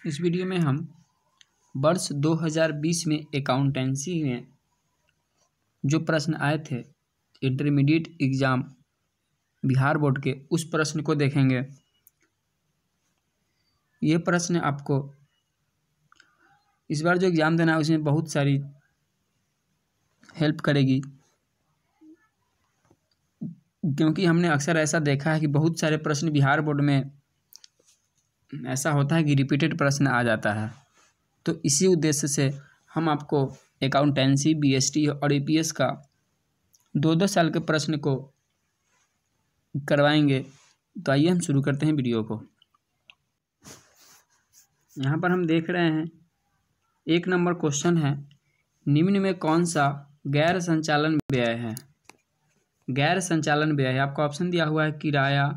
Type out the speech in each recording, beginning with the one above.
इस वीडियो में हम वर्ष 2020 में अकाउंटेंसी में जो प्रश्न आए थे इंटरमीडिएट एग्ज़ाम बिहार बोर्ड के, उस प्रश्न को देखेंगे। ये प्रश्न आपको इस बार जो एग्ज़ाम देना है उसमें बहुत सारी हेल्प करेगी, क्योंकि हमने अक्सर ऐसा देखा है कि बहुत सारे प्रश्न बिहार बोर्ड में ऐसा होता है कि रिपीटेड प्रश्न आ जाता है। तो इसी उद्देश्य से हम आपको अकाउंटेंसी, बीएसटी और ईपीएस का 2-2 साल के प्रश्न को करवाएंगे। तो आइए हम शुरू करते हैं वीडियो को। यहाँ पर हम देख रहे हैं 1 नंबर क्वेश्चन है, निम्न में कौन सा गैर संचालन व्यय है। गैर संचालन व्यय है, आपको ऑप्शन दिया हुआ है किराया,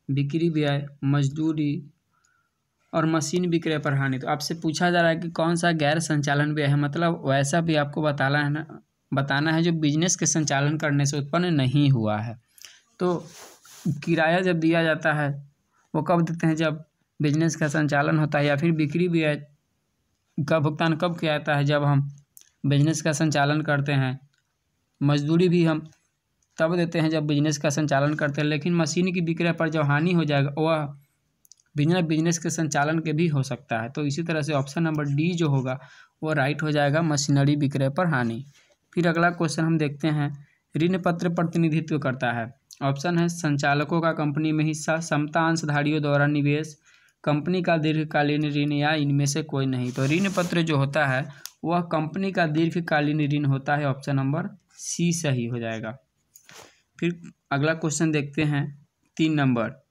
बिक्री व्यय, मजदूरी और मशीन विक्रय पर हानि। तो आपसे पूछा जा रहा है कि कौन सा गैर संचालन व्यय है, मतलब वैसा भी आपको बताना है जो बिजनेस के संचालन करने से उत्पन्न नहीं हुआ है। तो किराया जब दिया जाता है वो कब देते हैं, जब बिजनेस का संचालन होता है, या फिर बिक्री व्यय का भुगतान कब किया जाता है, जब हम बिजनेस का संचालन करते हैं। मजदूरी भी हम तब देते हैं जब बिजनेस का संचालन करते हैं, लेकिन मशीन की विक्रय पर जो हानि हो जाएगा वह बिजनेस के संचालन के भी हो सकता है। तो इसी तरह से ऑप्शन नंबर डी जो होगा वो राइट हो जाएगा, मशीनरी विक्रय पर हानि। फिर अगला क्वेश्चन हम देखते हैं, ऋण पत्र प्रतिनिधित्व करता है। ऑप्शन है संचालकों का कंपनी में हिस्सा, समता अंशधारियों द्वारा निवेश, कंपनी का दीर्घकालीन ऋण, या इनमें से कोई नहीं। तो ऋण पत्र जो होता है वह कंपनी का दीर्घकालीन ऋण होता है, ऑप्शन नंबर सी सही हो जाएगा। फिर अगला क्वेश्चन देखते हैं 3 नंबर।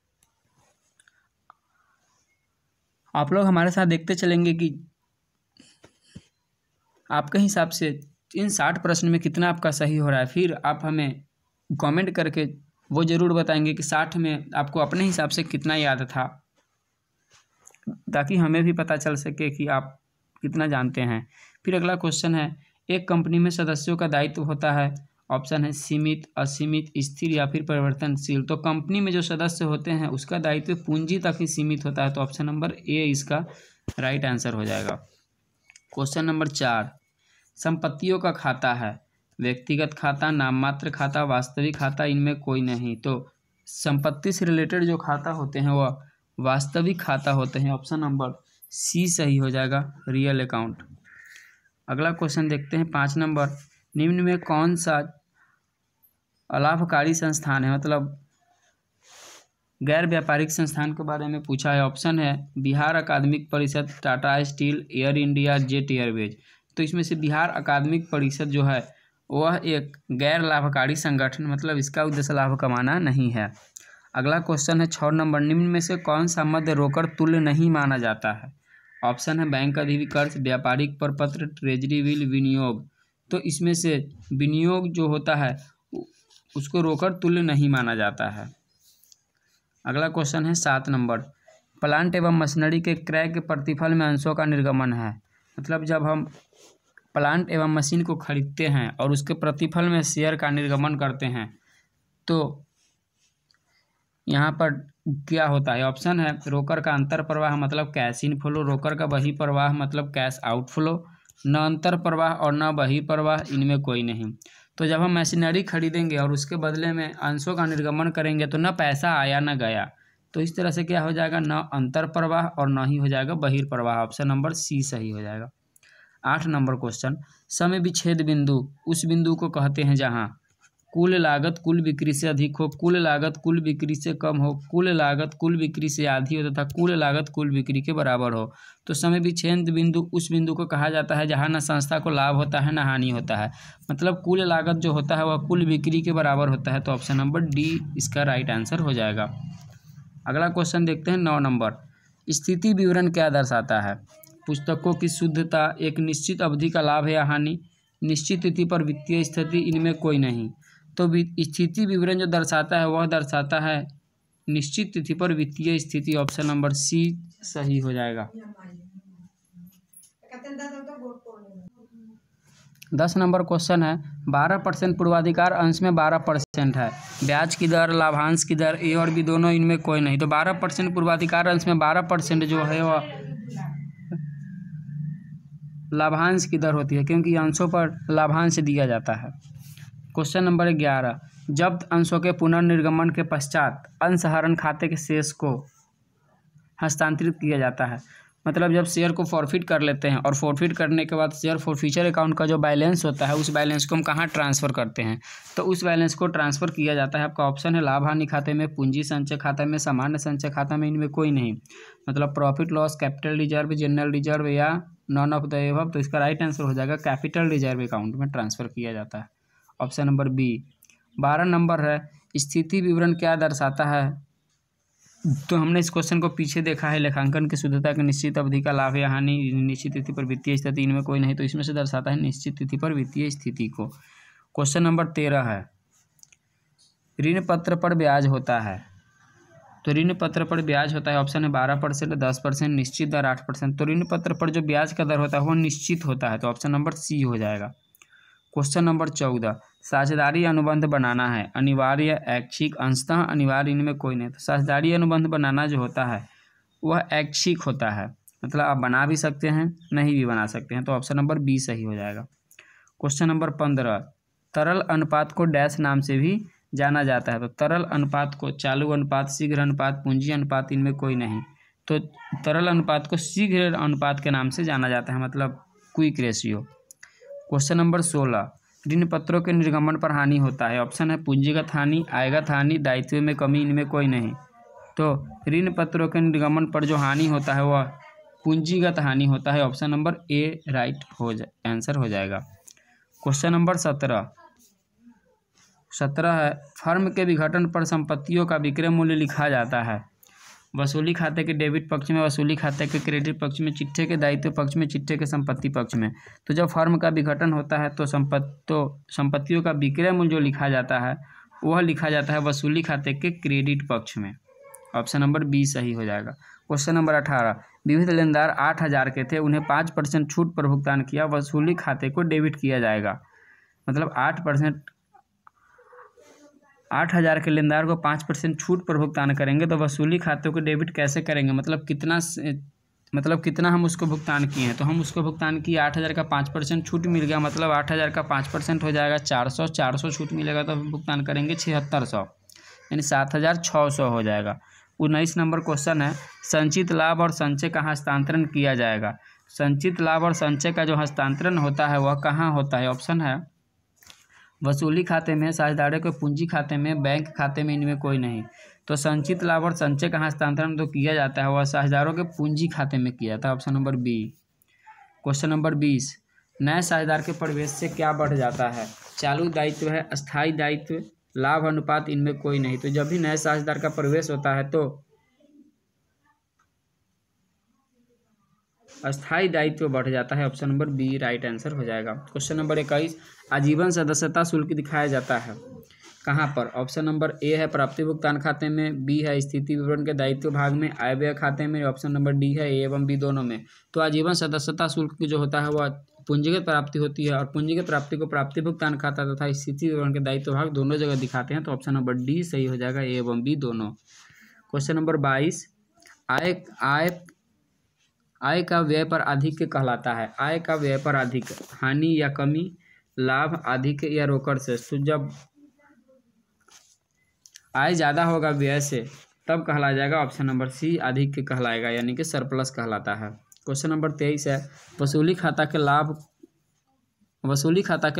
आप लोग हमारे साथ देखते चलेंगे कि आपके हिसाब से इन 60 प्रश्न में कितना आपका सही हो रहा है। फिर आप हमें कमेंट करके वो ज़रूर बताएंगे कि 60 में आपको अपने हिसाब से कितना याद था, ताकि हमें भी पता चल सके कि आप कितना जानते हैं। फिर अगला क्वेश्चन है, एक कंपनी में सदस्यों का दायित्व होता है। ऑप्शन है सीमित, असीमित, स्थिर या फिर परिवर्तनशील। तो कंपनी में जो सदस्य होते हैं उसका दायित्व पूंजी तक ही सीमित होता है। तो ऑप्शन नंबर ए इसका राइट आंसर हो जाएगा। क्वेश्चन नंबर 4, संपत्तियों का खाता है। व्यक्तिगत खाता, नाममात्र खाता, वास्तविक खाता, इनमें कोई नहीं। तो संपत्ति से रिलेटेड जो खाता होते हैं वह वास्तविक खाता होते हैं, ऑप्शन नंबर सी सही हो जाएगा, रियल अकाउंट। अगला क्वेश्चन देखते हैं 5 नंबर, निम्न में कौन सा अलाभकारी संस्थान है, मतलब गैर व्यापारिक संस्थान के बारे में पूछा है। ऑप्शन है बिहार अकादमिक परिषद, Tata steel, air India, jet Airways. तो इसमें से बिहार अकादमिक परिषद जो है वह एक गैर लाभकारी संगठन, मतलब इसका उद्देश्य लाभ कमाना नहीं है। अगला क्वेश्चन है 6 नंबर, निम्न में से कौन सा मध्य रोकड़ तुल्य नहीं माना जाता है। ऑप्शन है बैंक अधिविकर्ष, व्यापारिक प्रपत्र, ट्रेजरी बिल, विनियोग। तो इसमें से विनियोग जो होता है उसको रोकड़ तुल्य नहीं माना जाता है। अगला क्वेश्चन है 7 नंबर, प्लांट एवं मशीनरी के क्रय के प्रतिफल में अंशों का निर्गमन है। मतलब जब हम प्लांट एवं मशीन को खरीदते हैं और उसके प्रतिफल में शेयर का निर्गमन करते हैं तो यहाँ पर क्या होता है। ऑप्शन है रोकड़ का अंतर प्रवाह मतलब कैश इन फ्लो, रोकड़ का बही प्रवाह मतलब कैश आउट फ्लो, न अंतर प्रवाह और न बही प्रवाह, इनमें कोई नहीं। तो जब हम मशीनरी खरीदेंगे और उसके बदले में अंशों का निर्गमन करेंगे तो न पैसा आया न गया। तो इस तरह से क्या हो जाएगा, न अंतर प्रवाह और न ही हो जाएगा बहिर्प्रवाह, ऑप्शन नंबर सी सही हो जाएगा। 8 नंबर क्वेश्चन, समय विच्छेद बिंदु उस बिंदु को कहते हैं जहाँ कुल लागत कुल बिक्री से अधिक हो, कुल लागत कुल बिक्री से कम हो, कुल लागत कुल बिक्री से आधी हो तथा कुल लागत कुल बिक्री के बराबर हो। तो समय विच्छेद बिंदु उस बिंदु को कहा जाता है जहाँ न संस्था को लाभ होता है न हानि होता है, मतलब कुल लागत जो होता है वह कुल बिक्री के बराबर होता है। तो ऑप्शन नंबर डी इसका राइट आंसर हो जाएगा। अगला क्वेश्चन देखते हैं 9 नंबर, स्थिति विवरण क्या दर्शाता है। पुस्तकों की शुद्धता, एक निश्चित अवधि का लाभ या हानि, निश्चित तिथि पर वित्तीय स्थिति, इनमें कोई नहीं। तो स्थिति विवरण जो दर्शाता है वह दर्शाता है निश्चित तिथि पर वित्तीय स्थिति, ऑप्शन नंबर सी सही हो जाएगा। 10 नंबर क्वेश्चन है, 12% पूर्वाधिकार अंश में 12% है, ब्याज की दर, लाभांश की दर, ए और बी दोनों, इनमें कोई नहीं। तो 12% पूर्वाधिकार अंश में 12% जो है वह लाभांश की दर होती है, क्योंकि अंशों पर लाभांश दिया जाता है। क्वेश्चन नंबर 11, जब्त अंशों के पुनर्निर्गमन के पश्चात अंशहरण खाते के शेष को हस्तांतरित किया जाता है। मतलब जब शेयर को फॉरफिट कर लेते हैं और फॉरफिट करने के बाद शेयर फॉरफीचर अकाउंट का जो बैलेंस होता है उस बैलेंस को हम कहाँ ट्रांसफ़र करते हैं, तो उस बैलेंस को ट्रांसफ़र किया जाता है। आपका ऑप्शन है लाभ हानि खाते में, पूंजी संचय खाता में, सामान्य संचय खाता में, इनमें कोई नहीं। मतलब profit loss, capital reserve, general reserve या नॉन ऑफ द एबव। तो इसका राइट आंसर हो जाएगा कैपिटल रिजर्व अकाउंट में ट्रांसफ़र किया जाता है। Option number B. 12 नंबर है, स्थिति विवरण क्या दर्शाता है। तो हमने इस क्वेश्चन को पीछे देखा है, लेखांकन की शुद्धता की निश्चित अवधि का लाभ या हानि, निश्चित तिथि पर वित्तीय स्थिति, इनमें कोई नहीं। तो इसमें से दर्शाता है निश्चित तिथि पर वित्तीय स्थिति को। क्वेश्चन नंबर 13 है, ऋण पत्र पर ब्याज होता है। तो ऋण पत्र पर ब्याज होता है, ऑप्शन है 12%, 10%, निश्चित दर 8%। तो ऋण पत्र पर जो ब्याज का दर होता है वो निश्चित होता है, तो ऑप्शन नंबर सी हो जाएगा। क्वेश्चन नंबर 14, साझेदारी अनुबंध बनाना है, अनिवार्य, ऐच्छिक, अंशतः अनिवार्य, इनमें कोई नहीं। तो साझेदारी अनुबंध बनाना जो होता है वह ऐच्छिक होता है, मतलब आप बना भी सकते हैं, नहीं भी बना सकते हैं। तो ऑप्शन नंबर बी सही हो जाएगा। क्वेश्चन नंबर 15, तरल अनुपात को डैश नाम से भी जाना जाता है। तो तरल अनुपात को चालू अनुपात, शीघ्र अनुपात, पूंजी अनुपात, इनमें कोई नहीं। तो तरल अनुपात को शीघ्र अनुपात के नाम से जाना जाता है, मतलब क्विक रेशियो। क्वेश्चन नंबर 16, ऋण पत्रों के निर्गमन पर हानि होता है, ऑप्शन है पूंजीगत हानि, आयगत हानि, दायित्व में कमी, इनमें कोई नहीं। तो ऋण पत्रों के निर्गमन पर जो हानि होता है वह पूंजीगत हानि होता है, option number A right answer हो जाएगा। क्वेश्चन नंबर 17 है, फर्म के विघटन पर संपत्तियों का विक्रय मूल्य लिखा जाता है। वसूली खाते के डेबिट पक्ष में, वसूली खाते के क्रेडिट पक्ष में, चिट्ठे के दायित्व पक्ष में, चिट्ठे के संपत्ति पक्ष में। तो जब फर्म का विघटन होता है तो संपत्तियों का विक्रय मूल्य जो लिखा जाता है वह लिखा जाता है वसूली खाते के क्रेडिट पक्ष में। ऑप्शन नंबर बी सही हो जाएगा। क्वेश्चन नंबर 18, विविध लेनदार 8,000 के थे, उन्हें 5% छूट पर भुगतान किया, वसूली खाते को डेबिट किया जाएगा। मतलब 8,000 के लेनदार को 5% छूट पर भुगतान करेंगे, तो वसूली खाते को डेबिट कैसे करेंगे, मतलब कितना हम उसको भुगतान किए हैं। तो हम उसको भुगतान किए 8,000 का 5% छूट मिल गया, मतलब 8,000 का 5% हो जाएगा 400 छूट मिलेगा तो हम भुगतान करेंगे 7,600, यानी 7,600 हो जाएगा। 19 नंबर क्वेश्चन है, संचित लाभ और संचय का हस्तांतरण किया जाएगा। संचित लाभ और संचय का जो हस्तांतरण होता है वह कहाँ होता है, ऑप्शन है वसूली खाते में, साझेदारों के पूंजी खाते में, बैंक खाते में, इनमें कोई नहीं। तो संचित लाभ और संचय का हस्तांतरण तो किया जाता है वह साझेदारों के पूंजी खाते में किया जाता है, option number B. Question number 20, नए साझेदार के प्रवेश से क्या बढ़ जाता है। चालू दायित्व है, अस्थायी दायित्व, लाभ अनुपात, इनमें कोई नहीं। तो जब भी नए साझेदार का प्रवेश होता है तो अस्थायी दायित्व बढ़ जाता है, option number B right answer हो जाएगा। क्वेश्चन नंबर 21, आजीवन सदस्यता शुल्क दिखाया जाता है कहाँ पर, ऑप्शन नंबर ए है प्राप्ति भुगतान खाते में, बी है स्थिति विवरण के दायित्व भाग में, आय व्यय खाते में, ऑप्शन नंबर डी है ए एवं बी दोनों में। तो आजीवन सदस्यता शुल्क जो होता है वह पूंजीगत प्राप्ति होती है, और पूंजीगत प्राप्ति को प्राप्ति भुगतान खाता तथा स्थिति विवरण के दायित्व भाग दोनों जगह दिखाते हैं, तो ऑप्शन नंबर डी सही हो जाएगा, ए एवं बी दोनों। क्वेश्चन नंबर 22, आय का व्यय पर आधिक्य कहलाता है। आय का व्यय पर आधिक्य, हानि या कमी, लाभ, आधिक्य या रोकड़ से। तो जब आय ज़्यादा होगा व्यय से तब कहला जाएगा, ऑप्शन नंबर सी आधिक्य कहलाएगा, यानी कि सरप्लस कहलाता है। क्वेश्चन नंबर 23 है, वसूली खाता के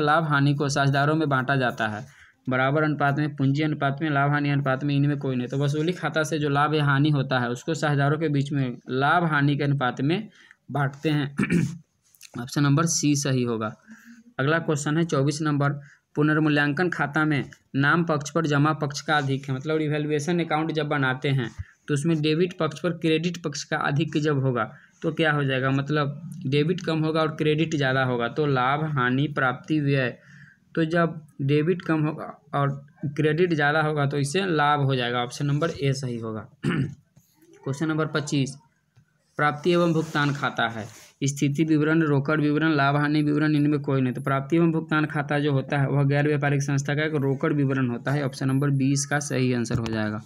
लाभ हानि को साझेदारों में बांटा जाता है, बराबर अनुपात में, पूंजी अनुपात में, लाभ हानि अनुपात में, इनमें कोई नहीं। तो वसूली खाता से जो लाभ या हानि होता है उसको साझेदारों के बीच में लाभ हानि के अनुपात में बांटते हैं, ऑप्शन नंबर सी सही होगा। अगला क्वेश्चन है 24 नंबर, पुनर्मूल्यांकन खाता में नाम पक्ष पर जमा पक्ष का आधिक्य, मतलब रिवैल्यूएशन अकाउंट जब बनाते हैं तो उसमें डेबिट पक्ष पर क्रेडिट पक्ष का आधिक्य जब होगा तो क्या हो जाएगा, मतलब डेबिट कम होगा और क्रेडिट ज़्यादा होगा, तो लाभ, हानि, प्राप्ति, व्यय। तो जब डेबिट कम होगा और क्रेडिट ज़्यादा होगा तो इससे लाभ हो जाएगा, ऑप्शन नंबर ए सही होगा। क्वेश्चन नंबर 25, प्राप्ति एवं भुगतान खाता है, स्थिति विवरण, रोकड़ विवरण, लाभ हानि विवरण, इनमें कोई नहीं। तो प्राप्ति एवं भुगतान खाता जो होता है वह गैर व्यापारिक संस्था का एक रोकड़ विवरण होता है, ऑप्शन नंबर 20 का सही आंसर हो जाएगा।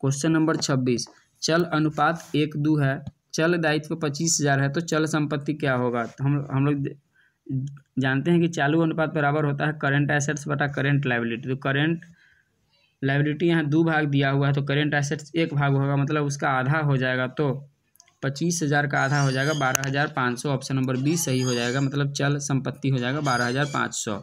क्वेश्चन नंबर 26, चल अनुपात 1:2 है, चल दायित्व 25,000 है तो चल संपत्ति क्या होगा? तो हम लोग जानते हैं कि चालू अनुपात बराबर होता है करेंट एसेट्स बटा करेंट लायबिलिटी। तो करेंट लायबिलिटी यहाँ 2 भाग दिया हुआ है तो करेंट एसेट्स 1 भाग होगा, मतलब उसका आधा हो जाएगा। तो 25,000 का आधा हो जाएगा 12,500। ऑप्शन नंबर बी सही हो जाएगा, मतलब चल संपत्ति हो जाएगा 12,500।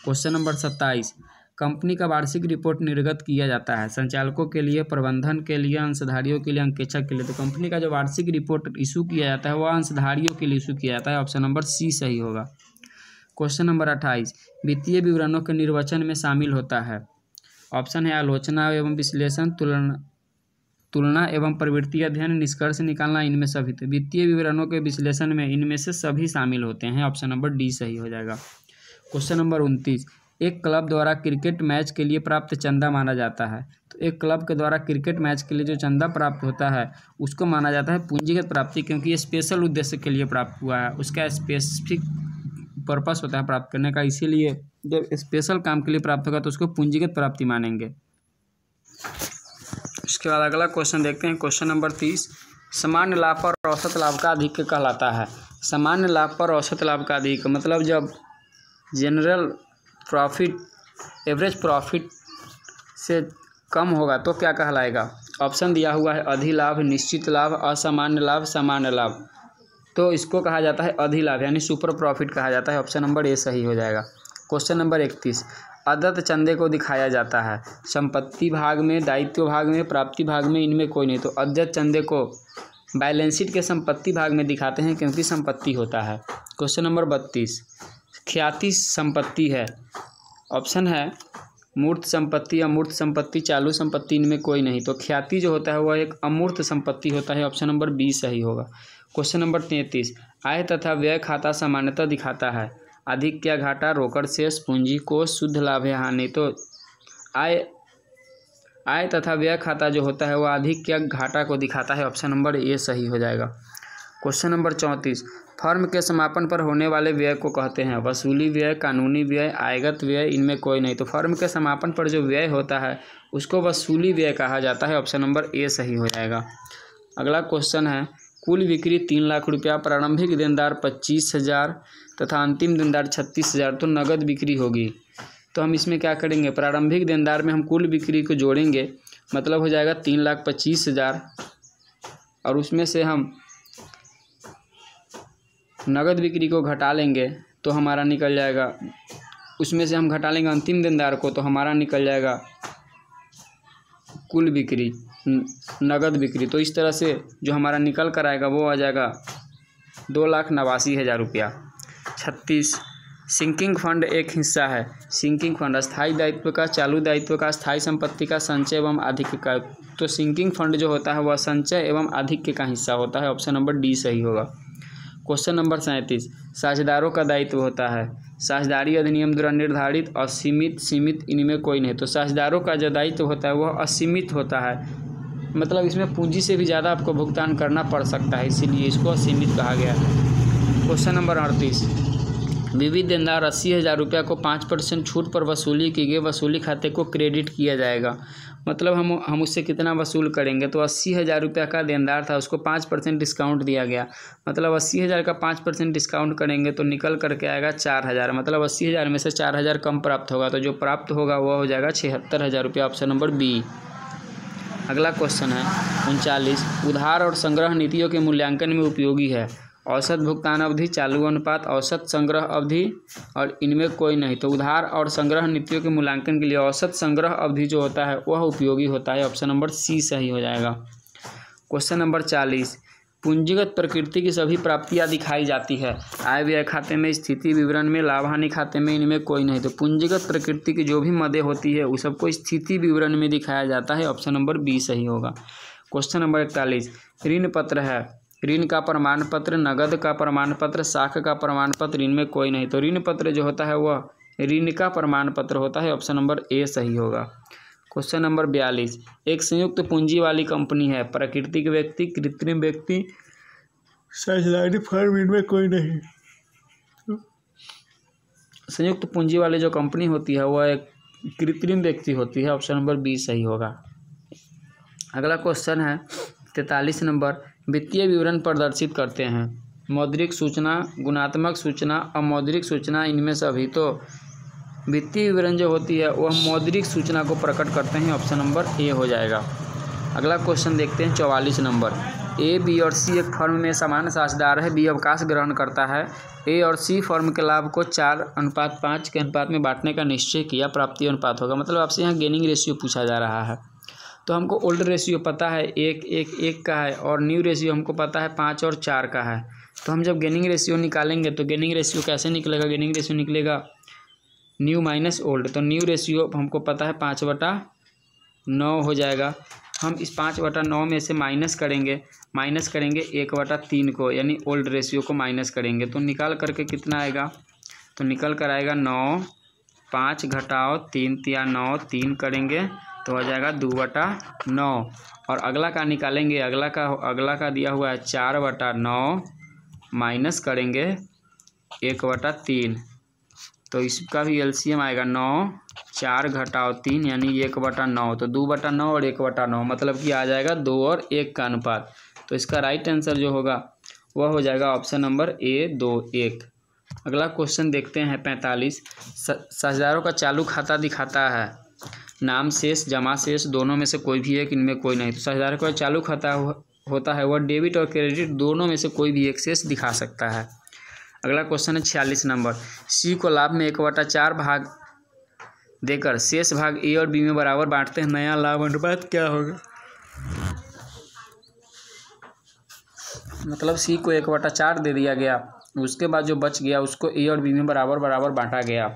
क्वेश्चन नंबर 27, कंपनी का वार्षिक रिपोर्ट निर्गत किया जाता है संचालकों के लिए, प्रबंधन के लिए, अंशधारियों के लिए, अंकेक्षक के लिए। तो कंपनी का जो वार्षिक रिपोर्ट इशू किया जाता है वह अंशधारियों के लिए इशू किया जाता है। ऑप्शन नंबर सी सही होगा। क्वेश्चन नंबर 28, वित्तीय विवरणों के निर्वचन में शामिल होता है। ऑप्शन है आलोचना एवं विश्लेषण, तुलना एवं प्रवृत्ति अध्ययन, निष्कर्ष निकालना, इनमें सभी। तो वित्तीय विवरणों के विश्लेषण में इनमें से सभी शामिल होते हैं। ऑप्शन नंबर डी सही हो जाएगा। क्वेश्चन नंबर 29, एक क्लब द्वारा क्रिकेट मैच के लिए प्राप्त चंदा माना जाता है। तो एक क्लब के द्वारा क्रिकेट मैच के लिए जो चंदा प्राप्त होता है उसको माना जाता है पूंजीगत प्राप्ति, क्योंकि ये स्पेशल उद्देश्य के लिए प्राप्त हुआ है, उसका स्पेसिफिक पर्पस होता है प्राप्त करने का, इसीलिए जब स्पेशल काम के लिए प्राप्त होगा तो उसको पूंजीगत प्राप्ति मानेंगे। इसके बाद अगला क्वेश्चन देखते हैं। क्वेश्चन नंबर 30, सामान्य लाभ पर औसत लाभ का अधिक कहलाता है। सामान्य लाभ पर औसत लाभ का अधिक मतलब जब जनरल प्रॉफिट एवरेज प्रॉफिट से कम होगा तो क्या कहलाएगा? ऑप्शन दिया हुआ है अधिलाभ, निश्चित लाभ, असामान्य लाभ, सामान्य लाभ। तो इसको कहा जाता है अधिलाभ यानी सुपर प्रॉफिट कहा जाता है। ऑप्शन नंबर ए सही हो जाएगा। क्वेश्चन नंबर 31, अदत्त चंदे को दिखाया जाता है संपत्ति भाग में, दायित्व भाग में, प्राप्ति भाग में, इनमें कोई नहीं। तो अदत्त चंदे को बैलेंस शीट के संपत्ति भाग में दिखाते हैं क्योंकि संपत्ति होता है। क्वेश्चन नंबर 32, ख्याति संपत्ति है। ऑप्शन है मूर्त संपत्ति, अमूर्त संपत्ति, चालू संपत्ति, इनमें कोई नहीं। तो ख्याति जो होता है वह एक अमूर्त संपत्ति होता है। ऑप्शन नंबर बी सही होगा। क्वेश्चन नंबर 33, आय तथा व्यय खाता सामान्यतः दिखाता है अधिक या घाटा, रोकड़ शेष, पूंजी कोष, शुद्ध लाभ या हानि। तो आय तथा व्यय खाता जो होता है वह अधिक या घाटा को दिखाता है। ऑप्शन नंबर ए सही हो जाएगा। क्वेश्चन नंबर 34, फर्म के समापन पर होने वाले व्यय को कहते हैं वसूली व्यय, कानूनी व्यय, आयगत व्यय, इनमें कोई नहीं। तो फर्म के समापन पर जो व्यय होता है उसको वसूली व्यय कहा जाता है। ऑप्शन नंबर ए सही हो जाएगा। अगला क्वेश्चन है, कुल बिक्री 3 लाख रुपया, प्रारंभिक देनदार 25,000 तथा अंतिम देनदार 36,000, तो नगद बिक्री होगी। तो हम इसमें क्या करेंगे, प्रारंभिक देनदार में हम कुल बिक्री को जोड़ेंगे, मतलब हो जाएगा 3,25,000 और उसमें से हम नगद बिक्री को घटा लेंगे तो हमारा निकल जाएगा, उसमें से हम घटा लेंगे अंतिम देनदार को तो हमारा निकल जाएगा कुल बिक्री, नगद बिक्री। तो इस तरह से जो हमारा निकल कर आएगा वो आ जाएगा 2,89,000 रुपया। 36, सिंकिंग फंड एक हिस्सा है। सिंकिंग फंड अस्थायी दायित्व का, चालू दायित्व का, स्थायी संपत्ति का, संचय एवं आधिक्य का। तो सिंकिंग फंड जो होता है वह संचय एवं आधिक्य का हिस्सा होता है। ऑप्शन नंबर डी सही होगा। क्वेश्चन नंबर 37, साझेदारों का दायित्व होता है साझेदारी अधिनियम द्वारा निर्धारित, असीमित, सीमित, इनमें कोई नहीं। तो साझेदारों का जो दायित्व होता है वह असीमित होता है, मतलब इसमें पूंजी से भी ज़्यादा आपको भुगतान करना पड़ सकता है, इसीलिए इसको असीमित कहा गया है। क्वेश्चन नंबर 38, विविध देनदार 80,000 रुपया को 5% छूट पर वसूली की गई वसूली खाते को क्रेडिट किया जाएगा। मतलब हम उससे कितना वसूल करेंगे, तो 80,000 रुपया का देनदार था उसको 5% डिस्काउंट दिया गया, मतलब 80,000 का 5% डिस्काउंट करेंगे तो निकल करके आएगा 4,000, मतलब 80,000 में से 4,000 कम प्राप्त होगा, तो जो प्राप्त होगा वह हो जाएगा 76,000 रुपया। Option number B. अगला क्वेश्चन है 39, उधार और संग्रह नीतियों के मूल्यांकन में उपयोगी है। औसत भुगतान अवधि, चालू अनुपात, औसत संग्रह अवधि और इनमें कोई नहीं। तो उधार और संग्रह नीतियों के मूल्यांकन के लिए औसत संग्रह अवधि जो होता है वह उपयोगी होता है। ऑप्शन नंबर सी सही हो जाएगा। क्वेश्चन नंबर 40, पूंजीगत प्रकृति की सभी प्राप्तियां दिखाई जाती है आय व्यय खाते में, स्थिति विवरण में, लाभ हानि खाते में, इनमें कोई नहीं। तो पूंजीगत प्रकृति की जो भी मदें होती है उस सबको स्थिति विवरण में दिखाया जाता है। ऑप्शन नंबर बी सही होगा। क्वेश्चन नंबर 41, ऋण पत्र है, ऋण का प्रमाण पत्र, नगद का प्रमाण पत्र, साख का प्रमाण पत्र, इनमें कोई नहीं। तो ऋण पत्र जो होता है वह ऋण का प्रमाण पत्र होता है। ऑप्शन नंबर ए सही होगा। क्वेश्चन नंबर 42, एक संयुक्त पूंजी वाली कंपनी है, प्राकृतिक व्यक्ति, कृत्रिम व्यक्ति, साझेदारी फर्म, इनमें कोई नहीं। संयुक्त पूंजी वाली जो कंपनी होती है वह एक कृत्रिम व्यक्ति होती है। ऑप्शन नंबर बी सही होगा। अगला क्वेश्चन है 43 नंबर, वित्तीय विवरण प्रदर्शित करते हैं। मौद्रिक सूचना, गुणात्मक सूचना, अमौद्रिक सूचना, इनमें से अभी तो वित्तीय विवरण जो होती है वह मौद्रिक सूचना को प्रकट करते हैं। ऑप्शन नंबर ए हो जाएगा। अगला क्वेश्चन देखते हैं 44 नंबर। ए, बी और सी एक फर्म में समान साझेदार है। बी अवकाश ग्रहण करता है। ए और सी फर्म के लाभ को 4:5 के अनुपात में बांटने का निश्चय किया। प्राप्ति अनुपात होगा, मतलब आपसे यहाँ गेनिंग रेशियो पूछा जा रहा है। तो हमको ओल्ड रेशियो पता है 1:1:1 का है और न्यू रेशियो हमको पता है 5 और 4 का है। तो हम जब गेनिंग रेशियो निकालेंगे तो गेनिंग रेशियो कैसे निकलेगा? गेनिंग रेशियो निकलेगा न्यू माइनस ओल्ड। तो न्यू रेशियो हमको पता है 5/9 हो जाएगा। हम इस 5/9 में से माइनस करेंगे 1/3 को, यानी ओल्ड रेशियो को माइनस करेंगे तो निकाल करके कितना आएगा? तो निकल कर आएगा 9, 5 घटाओ 3 या 9, 3 करेंगे तो हो जाएगा 2/9। और अगला का निकालेंगे, अगला का दिया हुआ है 4/9 माइनस करेंगे 1/3, तो इसका भी एलसीएम आएगा 9, 4 घटाओ 3 यानी 1/9। तो 2/9 और 1/9 मतलब कि आ जाएगा 2 और 1 का अनुपात। तो इसका राइट आंसर जो होगा वह हो जाएगा ऑप्शन नंबर ए, 2, 1। अगला क्वेश्चन देखते हैं 45। साझेदारों का चालू खाता दिखाता है। नाम शेष, जमा शेष दोनों में से कोई भी एक, इनमें कोई नहीं। तो साझेदारों का चालू खाता होता है वह डेबिट और क्रेडिट दोनों में से कोई भी एक शेष दिखा सकता है। अगला क्वेश्चन है 46 नंबर। सी को लाभ में 1/4 भाग देकर शेष भाग ए और बी में बराबर बांटते हैं। नया लाभ अनुपात क्या होगा? मतलब सी को 1/4 दे दिया गया, उसके बाद जो बच गया उसको ए और बी में बराबर बराबर बांटा गया।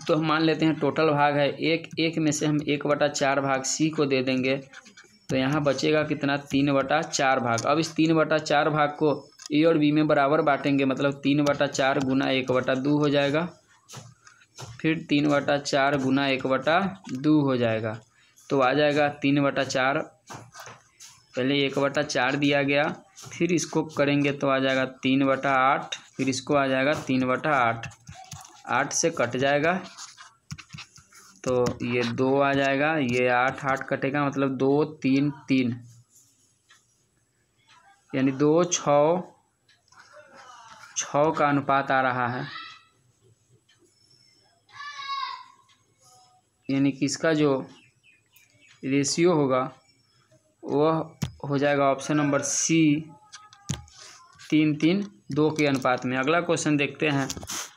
तो हम मान लेते हैं टोटल भाग है 1 में से हम 1/4 भाग सी को दे देंगे तो यहाँ बचेगा कितना? 3/4 भाग। अब इस 3/4 भाग को ए और बी में बराबर बांटेंगे, मतलब 3/4 गुना 1/2 हो जाएगा। फिर 3/4 गुना 1/2 हो जाएगा तो आ जाएगा 3/4। पहले 1/4 दिया गया, फिर इसको करेंगे तो आ जाएगा 3/8, फिर इसको आ जाएगा 3/8। 8 से कट जाएगा तो ये 2 आ जाएगा, ये 8 कटेगा मतलब 2, 3, 3 यानी 2, 6 का अनुपात आ रहा है। यानी कि इसका जो रेशियो होगा वह हो जाएगा ऑप्शन नंबर सी, 3, 3, 2 के अनुपात में। अगला क्वेश्चन देखते हैं।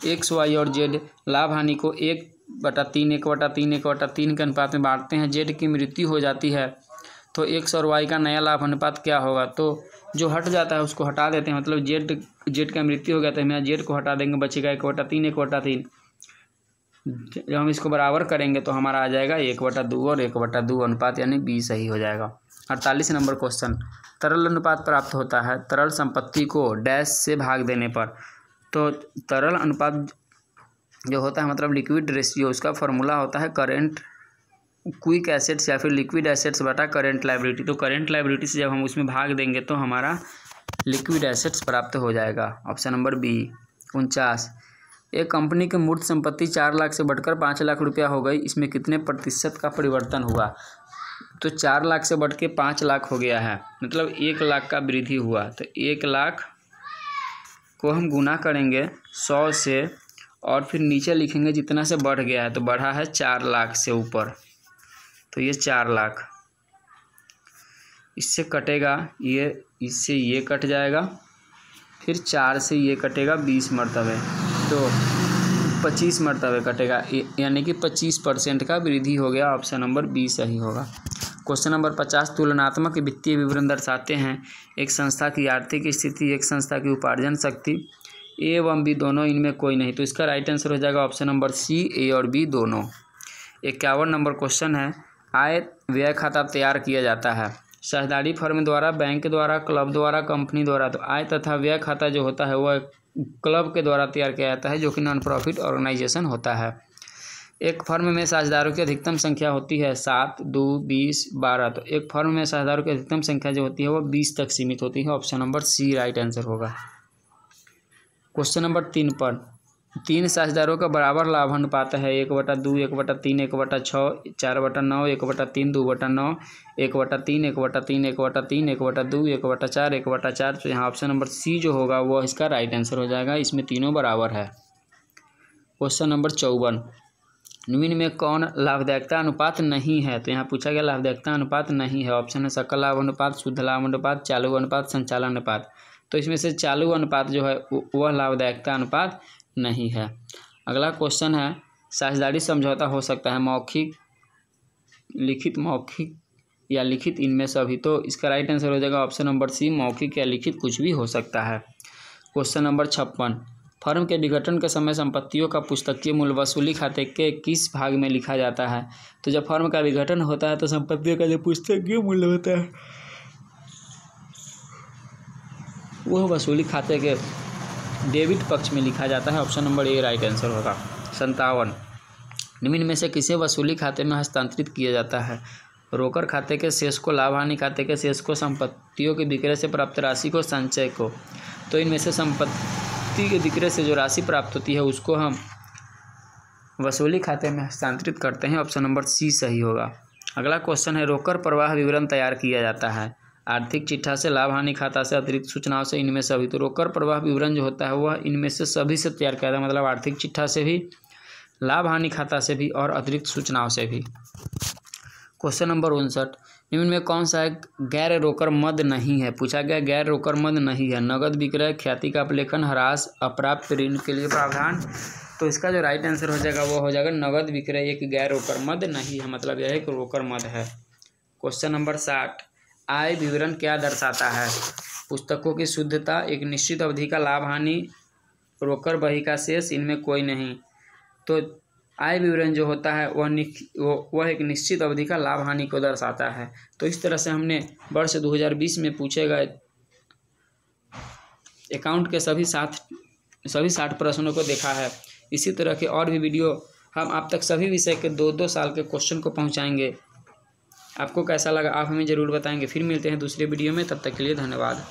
एक्स, वाई और जेड लाभ हानि को 1/3, 1/3, 1/3 के अनुपात में बांटते हैं। जेड की मृत्यु हो जाती है तो एक्स और वाई का नया लाभ अनुपात क्या होगा? तो जो हट जाता है उसको हटा देते हैं, मतलब जेड का मृत्यु हो गया तो हम जेड को हटा देंगे, बचेगा 1/3, 1/3। जब हम इसको बराबर करेंगे तो हमारा आ जाएगा 1/2 और 1/2 अनुपात, यानी बी सही हो जाएगा। 48 नंबर क्वेश्चन। तरल अनुपात प्राप्त होता है तरल संपत्ति को डैश से भाग देने पर। तो तरल अनुपात जो होता है मतलब लिक्विड रेशियो, उसका फॉर्मूला होता है करेंट क्विक एसेट्स या फिर लिक्विड एसेट्स बटा करेंट लायबिलिटी। तो करेंट लायबिलिटी से जब हम उसमें भाग देंगे तो हमारा लिक्विड एसेट्स प्राप्त हो जाएगा। Option number B. 49। एक कंपनी की मूर्त संपत्ति 4 लाख से बढ़कर 5 लाख रुपया हो गई, इसमें कितने प्रतिशत का परिवर्तन हुआ? तो 4 लाख से बढ़ के 5 लाख हो गया है, मतलब 1 लाख का वृद्धि हुआ। तो 1 लाख को हम गुना करेंगे 100 से और फिर नीचे लिखेंगे जितना से बढ़ गया है, तो बढ़ा है 4 लाख से ऊपर, तो ये 4 लाख। इससे कटेगा ये, इससे ये कट जाएगा, फिर 4 से ये कटेगा 20 मरतबे, तो 25 मरतबे कटेगा, यानी कि 25% का वृद्धि हो गया। ऑप्शन नंबर बी सही होगा। Question number 50। तुलनात्मक वित्तीय विवरण दर्शाते हैं एक संस्था की आर्थिक स्थिति, एक संस्था की उपार्जन शक्ति, ए एवं बी दोनों, इनमें कोई नहीं। तो इसका राइट आंसर हो जाएगा ऑप्शन नंबर सी, ए और बी दोनों। 51 नंबर क्वेश्चन है। आय व्यय खाता तैयार किया जाता है साझेदारी फर्म द्वारा, बैंक द्वारा, क्लब द्वारा, कंपनी द्वारा। तो आय तथा व्यय खाता जो होता है वह क्लब के द्वारा तैयार किया जाता है, जो कि नॉन प्रॉफिट ऑर्गेनाइजेशन होता है। एक फर्म में साझेदारों की अधिकतम संख्या होती है 7, 2, 20, 12। तो एक फर्म में साझेदारों की अधिकतम संख्या जो होती है वह 20 तक सीमित होती है। Option number C right answer होगा। क्वेश्चन नंबर 3 पर तीन साझेदारों का बराबर लाभ अनुपात है 1/2, 1/3, 1/6, 4/9, 1/3, 2/9, 1/3, 1/3, 1/3, 1/2, 1/4, 1/4। तो यहाँ ऑप्शन नंबर सी जो होगा वो इसका राइट आंसर हो जाएगा, इसमें तीनों बराबर है। क्वेश्चन नंबर 54, निम्न में कौन लाभदायकता अनुपात नहीं है? तो यहाँ पूछा गया लाभदायकता अनुपात नहीं है। ऑप्शन है सकल लाभ अनुपात, शुद्ध लाभ अनुपात, चालू अनुपात, संचालन अनुपात। तो इसमें से चालू अनुपात जो है वह लाभदायकता अनुपात नहीं है। अगला क्वेश्चन है साझेदारी समझौता हो सकता है मौखिक, लिखित, मौखिक या लिखित, इनमें से अभी। तो इसका राइट आंसर हो जाएगा ऑप्शन नंबर सी, मौखिक या लिखित कुछ भी हो सकता है। क्वेश्चन नंबर 56, फर्म के विघटन के समय संपत्तियों का पुस्तकीय मूल्य वसूली खाते के किस भाग में लिखा जाता है? तो जब फर्म का विघटन होता है तो संपत्तियों का जो पुस्तकीय मूल्य होता है वह वसूली खाते के डेबिट पक्ष में लिखा जाता है। Option number A right answer होगा। 57, निम्न में से किसे वसूली खाते में हस्तांतरित किया जाता है? रोकड़ खाते के शेष को, लाभ हानि खाते के शेष को, संपत्तियों के विक्रय से प्राप्त राशि को, संचय को। तो इनमें से संपत्ति के विक्रय से जो राशि प्राप्त होती है उसको हम वसूली खाते में हस्तांतरित करते हैं। ऑप्शन नंबर सी सही होगा। अगला क्वेश्चन है रोकड़ प्रवाह विवरण तैयार किया जाता है आर्थिक चिट्ठा से, लाभ हानि खाता से, अतिरिक्त सूचनाओं से, इनमें सभी। तो रोकड़ प्रवाह विवरण जो होता है वह इनमें से सभी से तैयार किया जाता है, मतलब आर्थिक चिट्ठा से भी, लाभ हानि खाता से भी और अतिरिक्त सूचनाओं से भी। क्वेश्चन नंबर 59, निम्न में कौन सा एक गैर रोकड़ मद नहीं है? पूछा गया गैर रोकड़ मद नहीं है नगद विक्रय, ख्याति का अपलेखन, ह्रास, अप्राप्त ऋण के लिए प्रावधान। तो इसका जो राइट आंसर हो जाएगा वो हो जाएगा नगद विक्रय एक गैर रोकड़ मद नहीं है, मतलब यह एक रोकड़ मद है। क्वेश्चन नंबर 60, आय विवरण क्या दर्शाता है? पुस्तकों की शुद्धता, एक निश्चित अवधि का लाभ हानि, रोकड़ बही का शेष, इनमें कोई नहीं। तो आय विवरण जो होता है वह एक निश्चित अवधि का लाभ हानि को दर्शाता है। तो इस तरह से हमने वर्ष 2020 में पूछे गए अकाउंट के सभी 60 प्रश्नों को देखा है। इसी तरह के और भी वीडियो हम आप तक सभी विषय के 2-2 साल के क्वेश्चन को पहुंचाएंगे। आपको कैसा लगा आप हमें ज़रूर बताएंगे। फिर मिलते हैं दूसरे वीडियो में, तब तक के लिए धन्यवाद।